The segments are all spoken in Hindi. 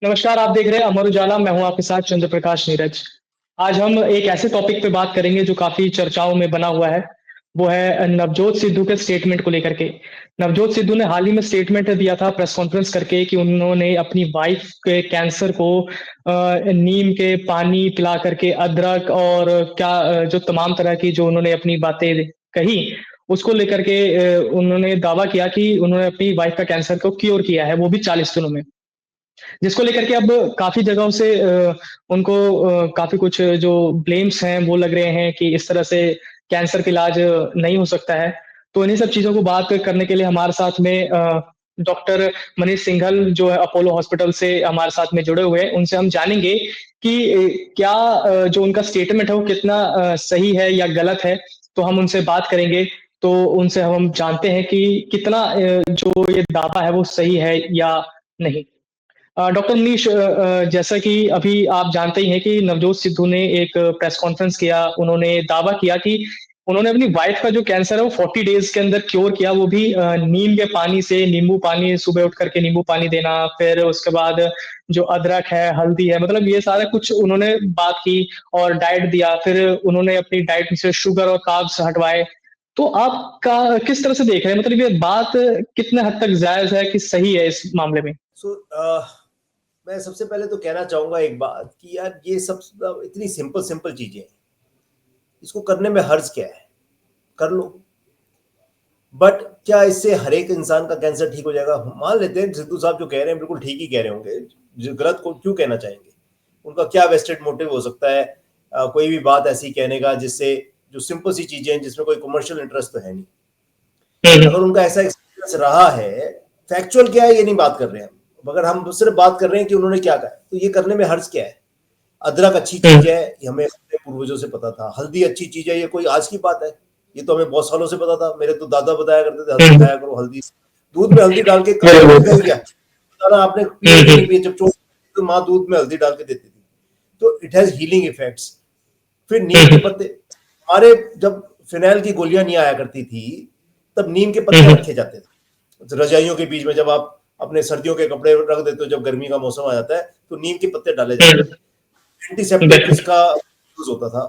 नमस्कार, आप देख रहे हैं अमर उजाला, मैं हूँ आपके साथ चंद्र प्रकाश नीरज। आज हम एक ऐसे टॉपिक पे बात करेंगे जो काफ़ी चर्चाओं में बना हुआ है, वो है नवजोत सिद्धू के स्टेटमेंट को लेकर के। नवजोत सिद्धू ने हाल ही में स्टेटमेंट दिया था प्रेस कॉन्फ्रेंस करके कि उन्होंने अपनी वाइफ़ के कैंसर को नीम के पानी पिला करके अदरक और क्या जो तमाम तरह की जो उन्होंने अपनी बातें कही, उसको लेकर के उन्होंने दावा किया कि उन्होंने अपनी वाइफ़ का कैंसर को क्यूर किया है, वो भी 40 दिनों में। जिसको लेकर के अब काफ़ी जगहों से उनको काफ़ी कुछ जो ब्लेम्स हैं वो लग रहे हैं कि इस तरह से कैंसर का इलाज नहीं हो सकता है। तो इन्हीं सब चीज़ों को बात करने के लिए हमारे साथ में डॉक्टर मनीष सिंघल जो है अपोलो हॉस्पिटल से हमारे साथ में जुड़े हुए हैं। उनसे हम जानेंगे कि क्या जो उनका स्टेटमेंट है वो कितना सही है या गलत है? तो हम उनसे बात करेंगे। तो उनसे हम जानते हैं कि कितना जो ये दावा है वो सही है या नहीं। डॉक्टर मनीष जैसा कि अभी आप जानते ही हैं कि नवजोत सिद्धू ने एक प्रेस कॉन्फ्रेंस किया, उन्होंने दावा किया कि उन्होंने अपनी वाइफ़ का जो कैंसर है वो 40 डेज़ के अंदर क्योर किया, वो भी नीम के पानी से, नींबू पानी सुबह उठ कर के नींबू पानी देना, फिर उसके बाद जो अदरक है, हल्दी है, मतलब ये सारा कुछ उन्होंने बात की और डाइट दिया, फिर उन्होंने अपनी डाइट में से शुगर और कार्ब्स हटवाए। तो आप का किस तरह से देख रहे हैं? मतलब ये बात कितने हद तक जायज़ है कि सही है इस मामले में? सो मैं सबसे पहले तो कहना चाहूंगा एक बात कि यार ये सब इतनी सिंपल सिंपल चीजें हैं, इसको करने में हर्ज क्या है? कर लो। बट क्या इससे हर एक इंसान का कैंसर ठीक हो जाएगा? मान लेते हैं सिद्धू साहब जो कह रहे हैं बिल्कुल ठीक ही कह रहे होंगे, जो गलत को क्यों कहना चाहेंगे? उनका क्या वेस्टेड मोटिव हो सकता है कोई भी बात ऐसी कहने का जिससे, जो सिंपल सी चीजें हैं जिसमें कोई कमर्शियल इंटरेस्ट तो है नहीं। अगर उनका ऐसा एक्सपीरियंस रहा है, फैक्चुअल क्या है ये नहीं बात कर रहे हैं हम, अगर हम सिर्फ बात कर रहे हैं कि उन्होंने क्या कहा, तो ये करने में हर्ज क्या है? अदरक अच्छी चीज है, ये हमें अपने पूर्वजों से पता था। हल्दी अच्छी चीज है, ये कोई आज की बात है? ये तो हमें बहुत सालों से पता था। मेरे तो दादा बताया करते थे हल्दी खाया करो, हल्दी दूध में हल्दी डाल के कहीं क्या दादा आपने पिए कि नहीं पिए? जब चोट तो माँ दूध में हल्दी डाल के देती थी। तो इट हैज हीलिंग इफेक्ट्स। फिर नीम के पत्ते, हमारे जब फिनाइल की गोलियां नहीं आया करती थी तब नीम के पत्ते रखे जाते थे रजाइयों के बीच में। जब आप अपने सर्दियों के कपड़े रख देते हो, जब गर्मी का मौसम आ जाता है तो नीम के पत्ते डाले जाते थे। एंटीसेप्टिक इसका यूज होता था।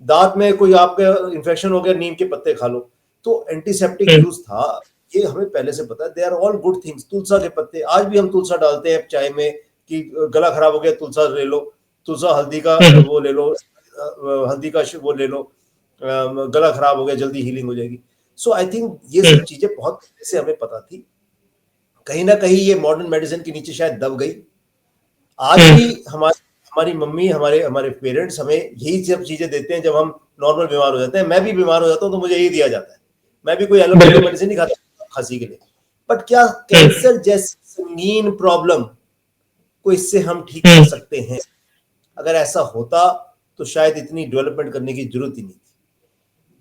दांत में कोई आपके इन्फेक्शन हो गया, नीम के पत्ते खा लो, तो एंटीसेप्टिक यूज था। ये हमें पहले से पता है। They are all good things. तुलसा के पत्ते, आज भी हम तुलसा डालते हैं चाय में कि गला खराब हो गया तुलसा ले लो, तुलसा हल्दी का वो ले लो, हल्दी का वो ले लो, गला खराब हो गया जल्दी हीलिंग हो जाएगी। सो आई थिंक ये सब चीजें बहुत पहले से हमें पता थी। कहीं ना कहीं ये मॉडर्न मेडिसिन के नीचे शायद दब गई। आज भी हमारी हमारी मम्मी, हमारे हमारे पेरेंट्स हमें यही सब चीजें देते हैं जब हम नॉर्मल बीमार हो जाते हैं। मैं भी बीमार हो जाता हूँ तो मुझे यही दिया जाता है। मैं भी कोई एलोपैथिक मेडिसिन नहीं खाता खांसी के लिए। बट क्या कैंसर जैसी संगीन प्रॉब्लम को इससे हम ठीक कर सकते हैं? अगर ऐसा होता तो शायद इतनी डेवलपमेंट करने की जरूरत ही नहीं थी।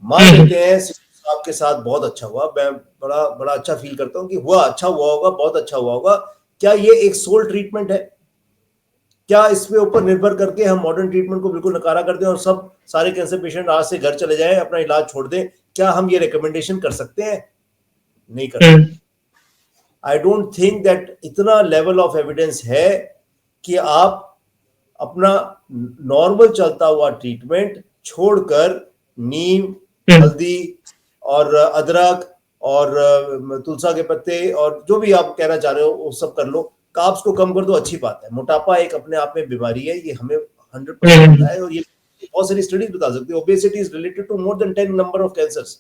मान लेते हैं आपके साथ बहुत अच्छा हुआ, मैं बड़ा बड़ा अच्छा फील करता हूँ कि हुआ, अच्छा हुआ होगा, बहुत अच्छा हुआ होगा। क्या ये एक सोल ट्रीटमेंट है? क्या इसके ऊपर निर्भर करके हम मॉडर्न ट्रीटमेंट को बिल्कुल नकारा कर दें और सब सारे कैंसर पेशेंट आज से घर चले जाएं, अपना इलाज छोड़ दें? क्या हम ये रिकमेंडेशन कर सकते हैं? नहीं कर सकते। आई डोंट थिंक दैट इतना लेवल ऑफ एविडेंस है कि आप अपना नॉर्मल चलता हुआ ट्रीटमेंट छोड़कर नीम, हल्दी और अदरक और तुलसा के पत्ते और जो भी आप कहना चाह रहे हो वो सब कर लो। कार्ब्स को कम कर दो, अच्छी बात है। मोटापा एक अपने आप में बीमारी है, ये हमें 100% पता है और ये बहुत सारी स्टडीज बता सकती है। Obesity is related to more than 10 number of cancers.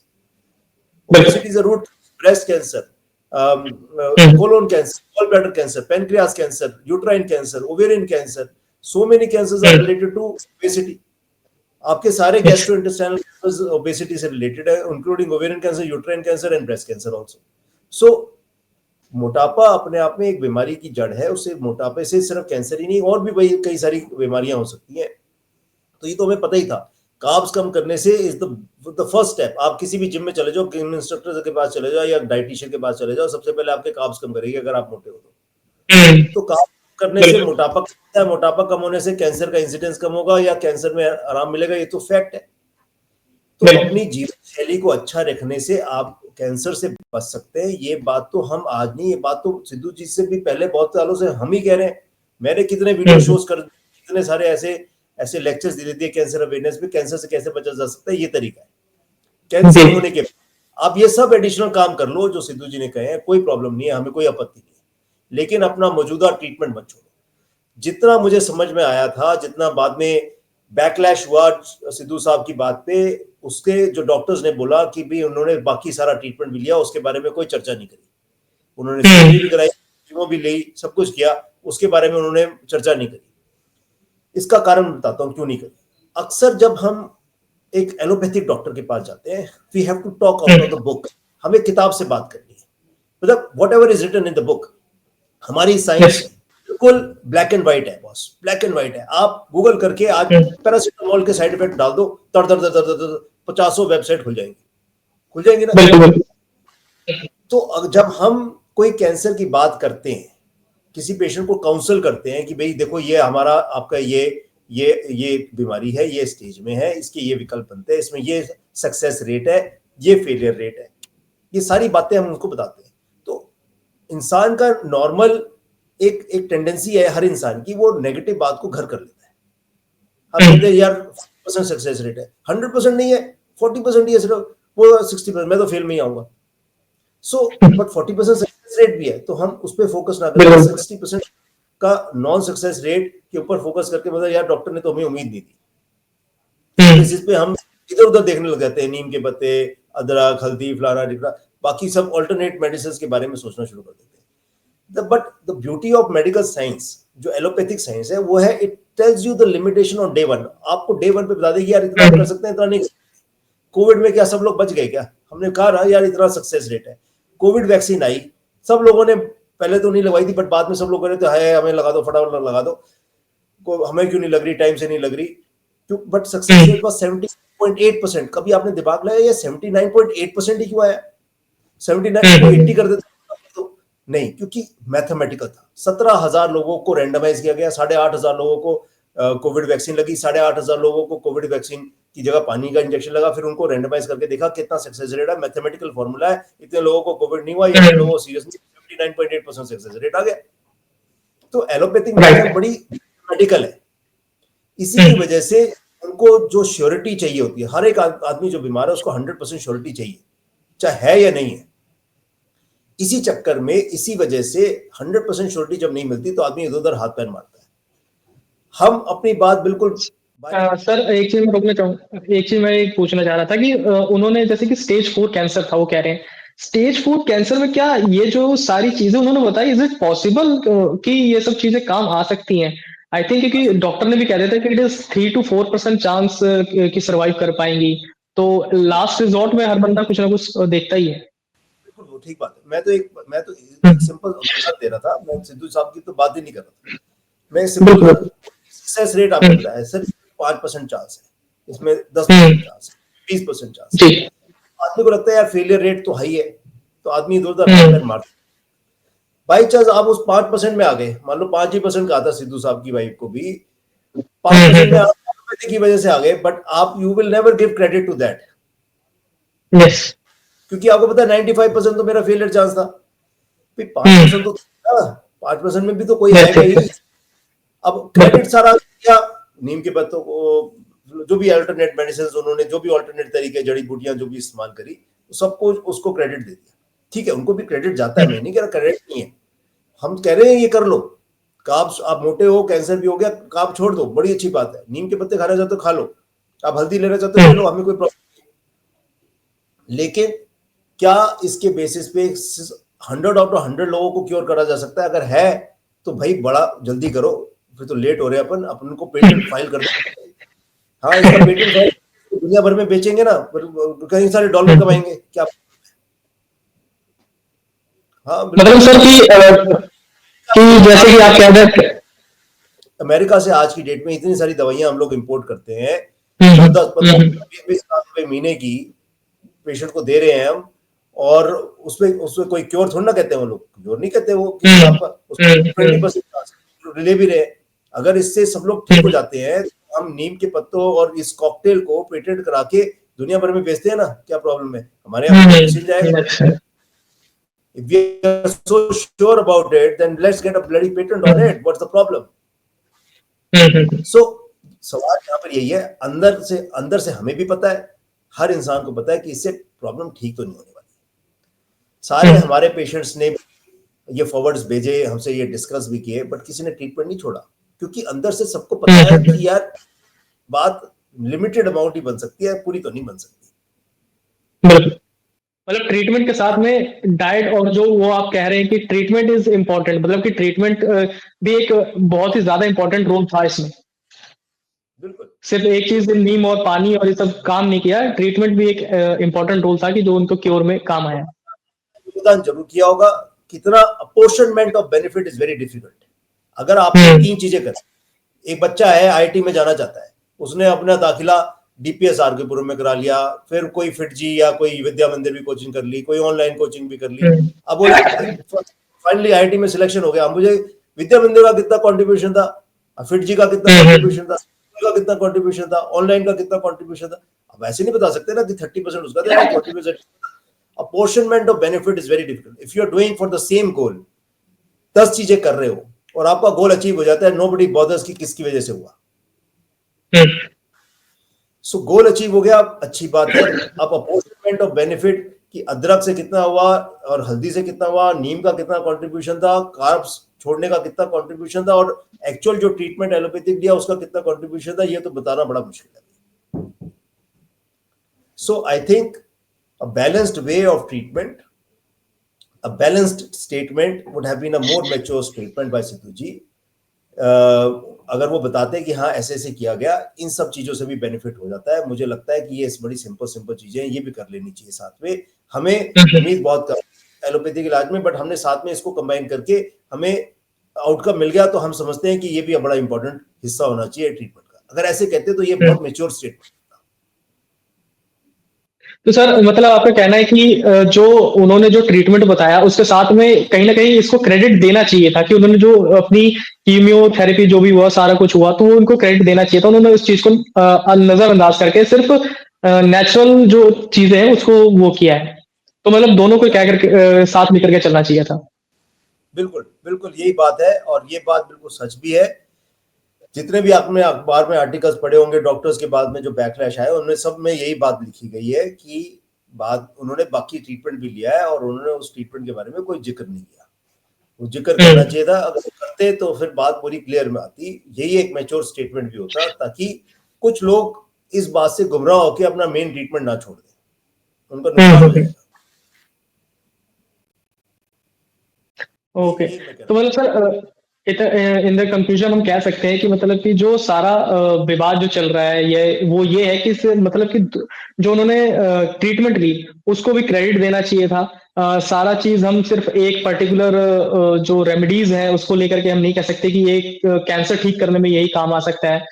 Obesity is a root, breast cancer, colon cancer, gallbladder cancer, pancreas cancer, uterine cancer, ovarian cancer. So many cancers are related to obesity. आपके सारे गैस्ट्रोइंटेस्टाइनल कैंसर्स ओबेसिटी से रिलेटेड है, including ovarian cancer, uterine cancer and breast cancer also. So मोटापा अपने आप में एक बीमारी की जड़ है। उससे मोटापे से सिर्फ कैंसर ही नहीं और भी कई सारी बीमारियां हो सकती हैं। तो ये तो हमें पता ही था। कार्ब्स कम करने से इज द फर्स्ट स्टेप। आप किसी भी जिम में चले जाओ, इंस्ट्रक्टर के पास चले जाओ या डाइटिशियन के पास चले जाओ, सबसे पहले आपके कार्ब्स कम करेगी अगर आप मोटे हो तो कार्ब्स करने से मोटापा कम है, मोटापा कम होने से कैंसर का इंसिडेंस कम होगा या कैंसर में आराम मिलेगा, ये तो फैक्ट है। तो अपनी जीवन शैली को अच्छा रखने से आप कैंसर से बच सकते हैं। ये बात तो हम आज नहीं, ये बात तो सिद्धू जी से भी पहले बहुत सालों से हम ही कह रहे हैं। मैंने कितने वीडियो शोज कर, कितने सारे ऐसे लेक्चर्स दे दिए कैंसर अवेयरनेस में, कैंसर से कैसे बचा जा सकता है, ये तरीका है कैंसर होने के। आप ये सब एडिशनल काम कर लो जो सिद्धू जी ने कहे हैं, कोई प्रॉब्लम नहीं है, हमें कोई आपत्ति नहीं है, लेकिन अपना मौजूदा ट्रीटमेंट मत छोड़ो। जितना मुझे समझ में आया था, जितना बाद में बैकलैश हुआ सिद्धू साहब की बात पे, उसके जो डॉक्टर्स ने बोला कि भी उन्होंने बाकी सारा ट्रीटमेंट भी लिया, उसके बारे में कोई चर्चा नहीं करी। उन्होंने सर्जरी भी कराई, कीमो भी ली, सब कुछ किया, उसके बारे में उन्होंने चर्चा नहीं करी। इसका कारण बताता हूं क्यों नहीं करी। अक्सर जब हम एक एलोपैथिक डॉक्टर के पास जाते हैं, we have to talk out of the book. हमें किताब से बात करनी है, मतलब whatever is written in the book. हमारी साइंस बिल्कुल ब्लैक एंड व्हाइट है बॉस, ब्लैक एंड व्हाइट है। आप गूगल करके आज पैरासिटामोल के साइड इफेक्ट डाल दो, तर तर तर तर 50 वेबसाइट खुल जाएंगी ना। तो जब हम कोई कैंसर की बात करते हैं, किसी पेशेंट को काउंसल करते हैं कि भाई देखो ये हमारा आपका ये बीमारी है, ये स्टेज में है, इसके ये विकल्प बनते हैं, इसमें ये सक्सेस रेट है, ये फेलियर रेट है, ये सारी बातें हम उनको बताते हैं। तो इंसान का नॉर्मल एक टेंडेंसी है हर इंसान की, वो नेगेटिव बात को घर कर लेता है। हम कहते हैं यार 40% सक्सेस रेट है, 100% नहीं है, 40% ही है सिर्फ, वो 60%, मैं तो फेल में ही आऊंगा। सो बट 40% सक्सेस रेट भी है, तो हम उस पर फोकस ना करें, 60% का नॉन सक्सेस रेट के ऊपर फोकस करके मतलब यार डॉक्टर ने तो हमें उम्मीद नहीं दी, इस पे हम इधर उधर देखने लग जाते हैं, नीम के पत्ते, अदरक, हल्दी, फलाना ढिकना, बाकी सब ऑल्टरनेट मेडिसिन के बारे में सोचना शुरू कर देते हैं। But the beauty of medical science, जो एलोपैथिक साइंस है, वो है it tells you the limitation on day one. आपको डे वन पे बता देगी यार इतना कर सकते हैं, इतना नहीं। कोविड में क्या सब लोग बच गए क्या? हमने कहा ना यार इतना सक्सेस रेट है। कोविड वैक्सीन आई, सब लोगों ने पहले तो नहीं लगवाई थी, बट बाद में सब लोगों ने तो है हमें लगा दो, फटाफट लगा दो, हमें क्यों नहीं लग रही, टाइम से नहीं लग रही क्यों? But success rate was 70.8%। कभी आपने दिमाग लगाया ये 79.8% ही क्यों आया? 79 को 80 कर देते तो नहीं, क्योंकि मैथमेटिकल था। 17,000 लोगों को रैंडमाइज किया गया, 8,500 लोगों को कोविड वैक्सीन लगी, 8,500 लोगों को कोविड वैक्सीन की जगह पानी का इंजेक्शन लगा, फिर उनको रैंडमाइज करके देखा कितना सक्सेस रेट है। मैथमेटिकल फॉर्मूला है, इतने लोगों को कोविड नहीं हुआ, इतने लोगों को सीरियसली 79.8% सक्सेस रेट आ गया। तो एलोपैथिक मेडिसिन बड़ी मेडिकल है, इसी की वजह से उनको जो श्योरिटी चाहिए होती है, हर एक आदमी जो बीमार है उसको 100% श्योरिटी चाहिए, चाहे है या नहीं है। इसी चक्कर में, इसी वजह से 100% श्योरिटी जब नहीं मिलती तो आदमी इधर उधर हाथ पैर मारता है। हम अपनी बात बिल्कुल सर एक चीज मैं रोकना चाहूंगा, एक चीज मैं पूछना चाह रहा था कि उन्होंने जैसे कि स्टेज 4 कैंसर था, वो कह रहे हैं स्टेज 4 कैंसर में क्या ये जो सारी चीजें उन्होंने बताई, इज इट पॉसिबल कि ये सब चीजें काम आ सकती हैं? आई थिंक क्योंकि डॉक्टर ने भी कह दिया था कि इट इज 3 to 4% चांस कि सर्वाइव कर पाएंगी, तो लास्ट रिजॉर्ट में हर बंदा कुछ ना कुछ देखता ही है। बिल्कुल ठीक बात है। मैं तो एक सिंपल बात दे रहा था, मैं सिद्धू साहब की तो बात ही नहीं कर रहा था। मैं सिंपल सक्सेस रेट आपको बताया सर, 5% चांस है, इसमें 10% चांस है, 20% चांस है। आदमी को लगता है यार फेलियर रेट तो हाई है, तो आदमी इधर उधर मारता है। बाई चांस आप उस 5% में आ गए, मान लो 5% का आता सिद्धू साहब की वाइफ को भी 5% में आप की वजह से आ गए, बट आप you will never give credit to that. Yes, क्योंकि आपको पता है 95% तो मेरा फेलियर चांस था, 5% तो 5% में भी तो कोई आएगा ही। अब क्रेडिट सारा दिया नीम के पत्तों को, जो भी अल्टरनेट मेडिसिन उन्होंने, जो भी अल्टरनेट तरीके, जड़ी बूटियां जो भी इस्तेमाल करी, सबको उसको क्रेडिट दे दिया। ठीक है, उनको भी क्रेडिट जाता है, मैं नहीं कह रहा क्रेडिट नहीं है। हम कह रहे हैं ये कर लो, काब्स, आप मोटे हो, कैंसर भी हो गया, काब छोड़ दो, बड़ी अच्छी बात है। नीम के पत्ते खाना चाहते हो खा लो, आप हल्दी लेना चाहते हो ले लो, हमें कोई प्रॉब्लम नहीं। लेकिन क्या इसके बेसिस पे 100 आउट ऑफ 100 लोगों को क्योर करा जा सकता है? अगर है तो भाई बड़ा जल्दी करो, फिर तो लेट हो रहे हैं। अपन को पेटेंट फाइल कर दो। हाँ, इसका पेटेंट फाइल दुनिया भर में बेचेंगे ना, कई सारे डॉलर कमाएंगे क्या? हाँ, मतलब सर कि जैसे कि आप कह रहे हैं अमेरिका से आज की डेट में इतनी सारी दवाइयां हम लोग इंपोर्ट करते हैं, 10-15-20 लाख रुपए महीने की पेशेंट को दे रहे हैं हम, और उसमें कोई क्योर थोड़ा ना कहते हैं वो लोग, क्योर नहीं कहते वो किसी आपका, उसमें 20% रिले भी रहे। अगर इससे सब लोग ठीक हो जाते हैं, तो हम नीम के पत्तों और इस कॉकटेल को पेटेंट करा के दुनिया भर में बेचते हैं ना, क्या प्रॉब्लम है? हमारे यहाँ जाएगा। If we are so sure about it, then let's get a bloody patent on it. What's the problem? So सवाल यहाँ पर यही है, अंदर से हमें भी पता है, हर इंसान को पता है कि इससे प्रॉब्लम ठीक तो नहीं होने वाली। सारे हमारे पेशेंट्स ने ये फॉरवर्ड्स भेजे, हमसे ये डिस्कस भी किए, बट किसी ने ट्रीटमेंट नहीं छोड़ा, क्योंकि अंदर से सबको पता है कि यार बात लिमिटेड अमाउंट ही बन सकती है, पूरी तो नहीं बन सकती। बिल्कुल, मतलब ट्रीटमेंट के साथ में डाइट और जो वो आप कह रहे हैं कि ट्रीटमेंट इज इम्पोर्टेंट, मतलब कि ट्रीटमेंट भी एक बहुत ही ज्यादा इम्पोर्टेंट रोल था इसमें। बिल्कुल, सिर्फ एक चीज नीम और पानी और ये सब काम नहीं किया, ट्रीटमेंट भी एक इम्पोर्टेंट रोल था कि जो उनको क्योर में काम आया। योगदान जरूर किया होगा। कितना apportionment of benefit is very difficult. अगर आपने 3 चीजें करें, एक बच्चा है आईआईटी में जाना चाहता है, उसने अपना दाखिला डीपीएस आरकेपुर में करा लिया, फिर कोई फिटजी या कोई विद्या मंदिर भी कोचिंग कर ली, कोई ऑनलाइन कोचिंग भी कर ली। अब वो फाइनली आईआईटी में सिलेक्शन हो गया। मुझे विद्या मंदिर का कितना कंट्रीब्यूशन था, फिटजी का कितना कंट्रीब्यूशन था, का कितना कंट्रीब्यूशन था, ऑनलाइन का कितना कंट्रीब्यूशन था। अब ऐसे नहीं बता सकते ना कि 30% उसका था, 40%। Apportionment of benefit is very difficult. If you are doing for the same goal, 10 चीजें कर रहे हो और आपका गोल अचीव हो जाता है, नोबडी बॉदर्स कि किसकी वजह से हुआ। सो गोल अचीव हो गया, अच्छी बात है। अब अपॉर्चुनिमेंट ऑफ बेनिफिट कि अदरक से कितना हुआ और हल्दी से कितना हुआ, नीम का कितना कंट्रीब्यूशन था, कार्ब्स छोड़ने का कितना कंट्रीब्यूशन था, और एक्चुअल जो ट्रीटमेंट एलोपैथिक दिया उसका कितना कंट्रीब्यूशन था, ये तो बताना बड़ा मुश्किल है। So I think a balanced way of treatment, a balanced statement would have been a more mature statement by Sidhu ji. अगर वो बताते कि हाँ ऐसे ऐसे किया गया, इन सब चीजों से भी बेनिफिट हो जाता है। मुझे लगता है कि ये बड़ी सिंपल चीजें हैं, ये भी कर लेनी चाहिए साथ में। हमें उम्मीद बहुत कर एलोपैथिक इलाज में, बट हमने साथ में इसको कंबाइन करके हमें आउटकम मिल गया, तो हम समझते हैं कि ये भी बड़ा इंपॉर्टेंट हिस्सा होना चाहिए ट्रीटमेंट का। अगर ऐसे कहते तो ये बहुत मेच्योर स्टेटमेंट। तो सर मतलब आपका कहना है कि जो उन्होंने जो ट्रीटमेंट बताया उसके साथ में कहीं ना कहीं इसको क्रेडिट देना चाहिए था कि उन्होंने जो अपनी कीमियोथेरेपी जो भी हुआ सारा कुछ हुआ, तो वो उनको क्रेडिट देना चाहिए था। उन्होंने उस चीज को नजरअंदाज करके सिर्फ नेचुरल जो चीजें हैं उसको वो किया है। तो मतलब दोनों को क्या करके साथ मिलकर के चलना चाहिए था। बिल्कुल बिल्कुल यही बात है, और ये बात बिल्कुल सच भी है। जितने भी आपने अखबार में आर्टिकल्स पढ़े होंगे डॉक्टर्स के बाद में जो बैकलैश आया, उनमें सब में यही बात लिखी गई है कि बात उन्होंने बाकी ट्रीटमेंट भी लिया है और उन्होंने उस ट्रीटमेंट के बारे में कोई जिक्र नहीं किया। वो जिक्र करना चाहिए था, अगर करते तो फिर बात पूरी क्लियर में आती। यही एक मैच्योर स्टेटमेंट भी होता, ताकि कुछ लोग इस बात से गुमराह होकर अपना मेन ट्रीटमेंट ना छोड़ दें, उनका नुकसान हो जाएगा। ओके, तो मतलब सर इन द कंक्लूजन हम कह सकते हैं कि मतलब कि जो सारा विवाद जो चल रहा है ये है कि मतलब कि जो उन्होंने ट्रीटमेंट ली उसको भी क्रेडिट देना चाहिए था। सारा चीज हम सिर्फ एक पर्टिकुलर जो रेमेडीज है उसको लेकर के हम नहीं कह सकते कि ये कैंसर ठीक करने में यही काम आ सकता है।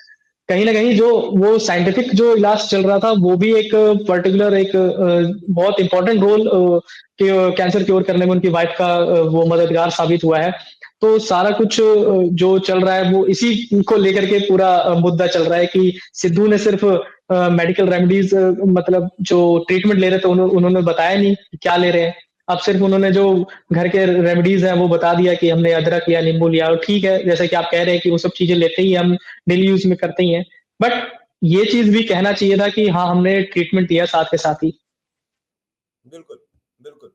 कहीं ना कहीं जो वो साइंटिफिक जो इलाज चल रहा था वो भी एक पर्टिकुलर एक बहुत इंपॉर्टेंट रोल कैंसर क्योर करने में उनकी वाइफ का वो मददगार साबित हुआ है। तो सारा कुछ जो चल रहा है वो इसी को लेकर के पूरा मुद्दा चल रहा है कि सिद्धू ने सिर्फ मेडिकल रेमेडीज मतलब जो ट्रीटमेंट ले रहे थे उन्होंने बताया नहीं क्या ले रहे हैं। अब सिर्फ उन्होंने जो घर के रेमेडीज हैं वो बता दिया कि हमने अदरक या नींबू लिया, और ठीक है जैसा कि आप कह रहे हैं कि वो सब चीजें लेते ही हम डेली यूज में करते ही हैं, बट ये चीज भी कहना चाहिए था कि हाँ हमने ट्रीटमेंट दिया साथ के साथ ही। बिल्कुल बिल्कुल।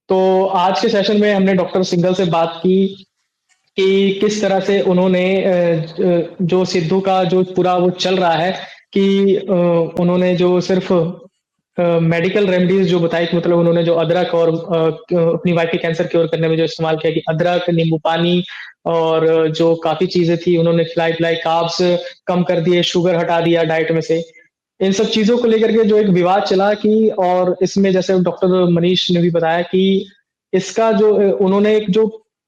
तो आज के सेशन में हमने डॉक्टर सिंघल से बात की कि किस तरह से उन्होंने जो सिद्धू का जो पूरा वो चल रहा है कि उन्होंने जो सिर्फ मेडिकल रेमेडीज जो बताई कि मतलब उन्होंने जो अदरक और अपनी वाइफ के कैंसर क्योर करने में जो इस्तेमाल किया कि अदरक नींबू पानी और जो काफी चीजें थी उन्होंने खिलाई कार्ब्स कम कर दिए, शुगर हटा दिया डाइट में से। इन सब चीजों को लेकर के जो एक विवाद चला कि, और इसमें जैसे डॉक्टर मनीष ने भी बताया कि इसका जो उन्होंने एक जो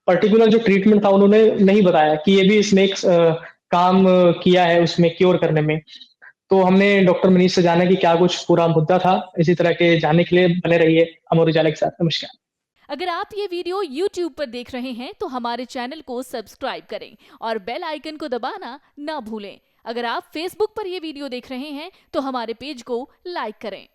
पर्टिकुलर जो ट्रीटमेंट था उन्होंने नहीं बताया कि ये भी इसने एक काम किया है उसमें क्योर करने में। तो हमने डॉक्टर मनीष से जाना कि क्या कुछ पूरा मुद्दा था। इसी तरह के जानने के लिए बने रहिए अमर उजाला के साथ। नमस्कार। अगर आप ये वीडियो YouTube पर देख रहे हैं तो हमारे चैनल को सब्सक्राइब करें और बेल आइकन को दबाना ना भूलें। अगर आप Facebook पर ये वीडियो देख रहे हैं तो हमारे पेज को लाइक करें।